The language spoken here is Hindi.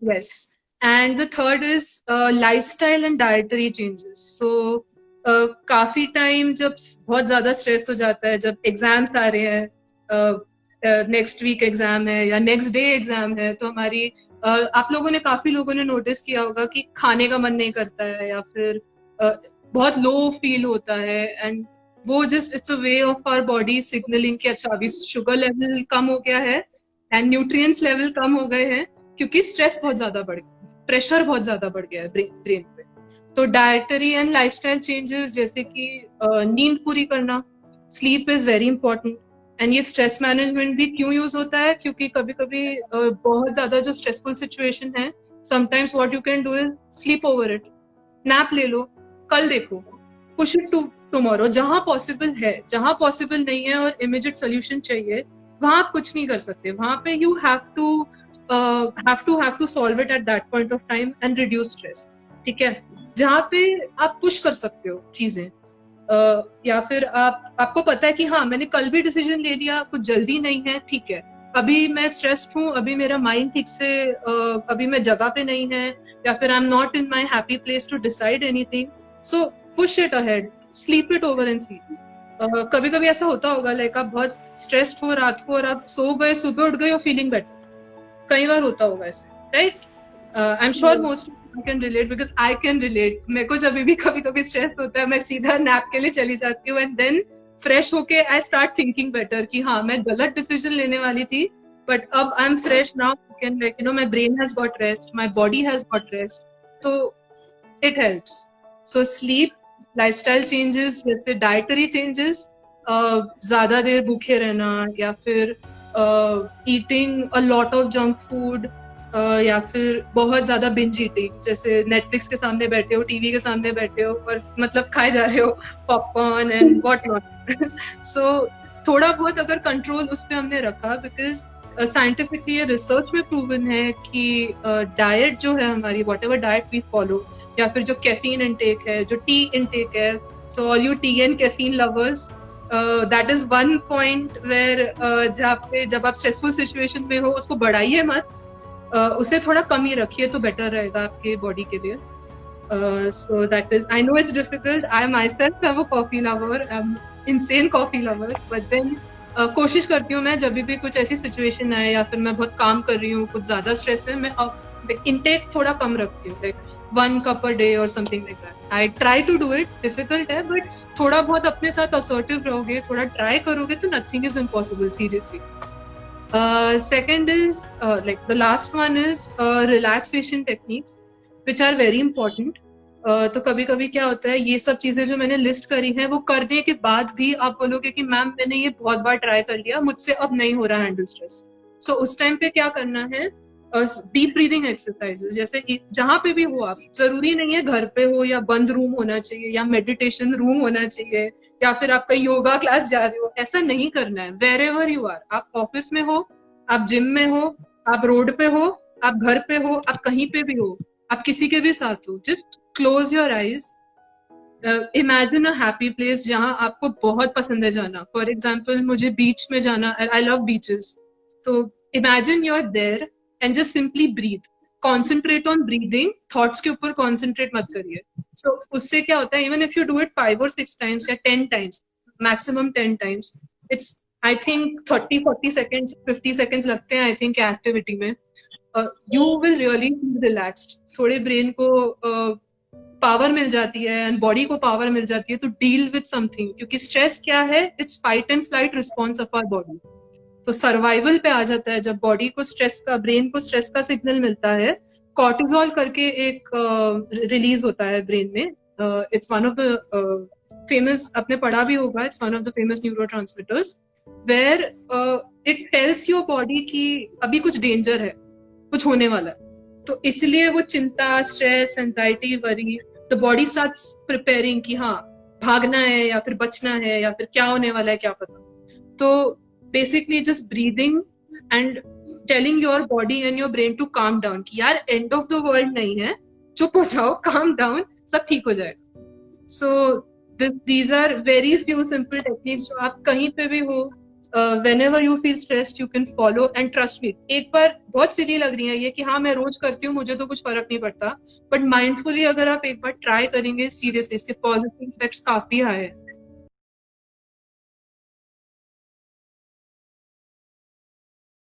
Yes. And the third is lifestyle and dietary changes. So काफी टाइम जब बहुत ज्यादा स्ट्रेस हो जाता है, जब एग्जाम्स आ रहे हैं, नेक्स्ट वीक एग्जाम है या नेक्स्ट डे एग्जाम है, तो हमारी आप लोगों ने, काफी लोगों ने नोटिस किया होगा कि खाने का मन नहीं करता है या फिर बहुत लो फील होता है। एंड वो just it's a way of our body signalling कि अच्छा अभी शुगर लेवल कम हो गया है एंड न्यूट्रिएंट्स लेवल कम हो गए हैं, क्योंकि स्ट्रेस बहुत ज्यादा बढ़ गया, प्रेशर बहुत ज्यादा बढ़ गया है ब्रेन पे। तो डाइटरी एंड लाइफस्टाइल चेंजेस, जैसे कि नींद पूरी करना, sleep is very important. And ये स्ट्रेस मैनेजमेंट भी क्यों यूज होता है, क्योंकि कभी कभी बहुत ज्यादा जो स्ट्रेसफुल सिचुएशन है, sometimes what you can do is sleep over it, nap ले लो, कल देखो, पुश इट टू टुमारो, जहां पॉसिबल है। जहां पॉसिबल नहीं है और इमीडिएट सोल्यूशन चाहिए, वहां आप कुछ नहीं कर सकते। वहां पे you have to solve it at that point of time and reduce stress. ठीक है, जहां पे आप पुश कर सकते हो चीजें, या फिर आपको पता है कि हाँ मैंने कल भी डिसीजन ले लिया, कुछ जल्दी नहीं है, ठीक है, अभी मैं स्ट्रेस्ड हूँ, अभी मेरा माइंड ठीक से अभी मैं जगह पे नहीं है, या फिर I am not in my happy place to decide anything, so push it ahead, sleep it over and see. कभी कभी ऐसा होता होगा, लाइक आप बहुत स्ट्रेस्ड हो रात को और आप सो गए, सुबह उठ गए और फीलिंग बेटर, कई बार होता होगा ऐसे, right? I am sure most can relate, because I can relate. मेरे को जब भी कभी कभी स्ट्रेस होता है, मैं सीधा नैप के लिए चली जाती हूँ एंड देन फ्रेश होके आई स्टार्ट थिंकिंग बेटर कि हाँ मैं गलत डिसीजन लेने वाली थी, बट अब I am fresh now, can like my brain has got rest, my body has got rest, तो it helps. So sleep, lifestyle changes जैसे डाइटरी चेंजेस, ज्यादा देर भूखे रहना, या फिर eating a lot of junk food, या फिर बहुत ज्यादा बिंज ईटिंग, जैसे नेटफ्लिक्स के सामने बैठे हो, टीवी के सामने बैठे हो और मतलब खाए जा रहे हो popcorn and what not. So थोड़ा बहुत अगर कंट्रोल उस पर हमने रखा, बिकॉज साइंटिफिकली ये रिसर्च में प्रूवन है कि डाइट जो है हमारी, whatever diet we follow, या फिर जो कैफीन इंटेक है, जो टी इंटेक है, so all you tea and caffeine lovers, that is one point where जहाँ पे जब आप स्ट्रेसफुल सिचुएशन में हो उसको बढ़ाइए मत, उसे थोड़ा कम ही रखिए तो बेटर रहेगा आपके बॉडी के लिए। So that is, I know it's difficult, I myself am a coffee lover, I am insane coffee lover, but then कोशिश करती हूँ मैं जब भी कुछ ऐसी सिचुएशन आए या फिर मैं बहुत काम कर रही हूँ, कुछ ज्यादा स्ट्रेस है, मैं इंटेक थोड़ा कम रखती हूँ, like 1 cup a day or something like that. I try to do it, difficult है, but थोड़ा बहुत अपने साथ assertive रहोगे, थोड़ा try करोगे तो nothing is impossible, seriously. Second is, like the last one is relaxation techniques, which are very important. तो कभी कभी क्या होता है, ये सब चीजें जो मैंने लिस्ट करी हैं, वो करने के बाद भी आप बोलोगे कि मैम मैंने ये बहुत बार ट्राई कर लिया, मुझसे अब नहीं हो रहा हैंडल स्ट्रेस। सो उस टाइम पे क्या करना है, डीप ब्रीदिंग एक्सरसाइजेस, जैसे जहां पे भी हो आप, जरूरी नहीं है घर पे हो या बंद रूम होना चाहिए या मेडिटेशन रूम होना चाहिए या फिर आप कहीं योगा क्लास जा रहे हो, ऐसा नहीं करना है। वेर एवर यू आर, आप ऑफिस में हो, आप जिम में हो, आप रोड पे हो, आप घर पे हो, आप कहीं पे भी हो, आप किसी के भी साथ हो, just close your eyes, imagine a happy place जहां आपको बहुत पसंद है जाना। फॉर एग्जाम्पल मुझे बीच में जाना, आई लव बीचेस, तो imagine you are there and just simply breathe, concentrate on breathing, thoughts के ऊपर कॉन्सेंट्रेट मत करिए। सो उससे क्या होता है, even if you do it 5 or 6 times या 10 times, maximum 10 times, it's I think 30-40 seconds 50 seconds लगते हैं आई थिंक एक्टिविटी में, यू विल रियली रिलैक्स्ड, थोड़े ब्रेन को पावर मिल जाती है एंड बॉडी को पावर मिल जाती है टू डील विद समथिंग, क्योंकि स्ट्रेस क्या है, it's fight and flight response of our body. तो सर्वाइवल पे आ जाता है जब बॉडी को स्ट्रेस का, ब्रेन को स्ट्रेस का सिग्नल मिलता है, कॉर्टिजोल करके एक रिलीज होता है ब्रेन में, it's one of the famous, आपने पढ़ा भी होगा, it's one of the famous neurotransmitters, where it tells your body कि अभी कुछ डेंजर है, कुछ होने वाला है। तो इसलिए वो चिंता, stress, anxiety, worry, the body starts preparing कि हाँ भागना है या फिर बचना है या फिर क्या होने वाला है क्या पता। तो basically just breathing and telling your body and your brain to calm down कि यार एंड ऑफ द वर्ल्ड नहीं है, चुप हो जाओ, काम डाउन, सब ठीक हो जाएगा। So these are very few simple techniques जो आप कहीं पे भी हो, whenever you feel stressed you can follow and trust me. एक बार बहुत सिली लग रही है ये कि हाँ मैं रोज करती हूँ मुझे तो कुछ फर्क नहीं पड़ता, बट माइंडफुली अगर आप एक बार ट्राई करेंगे सीरियसली इसके पॉजिटिव इफेक्ट्स काफी हाई है।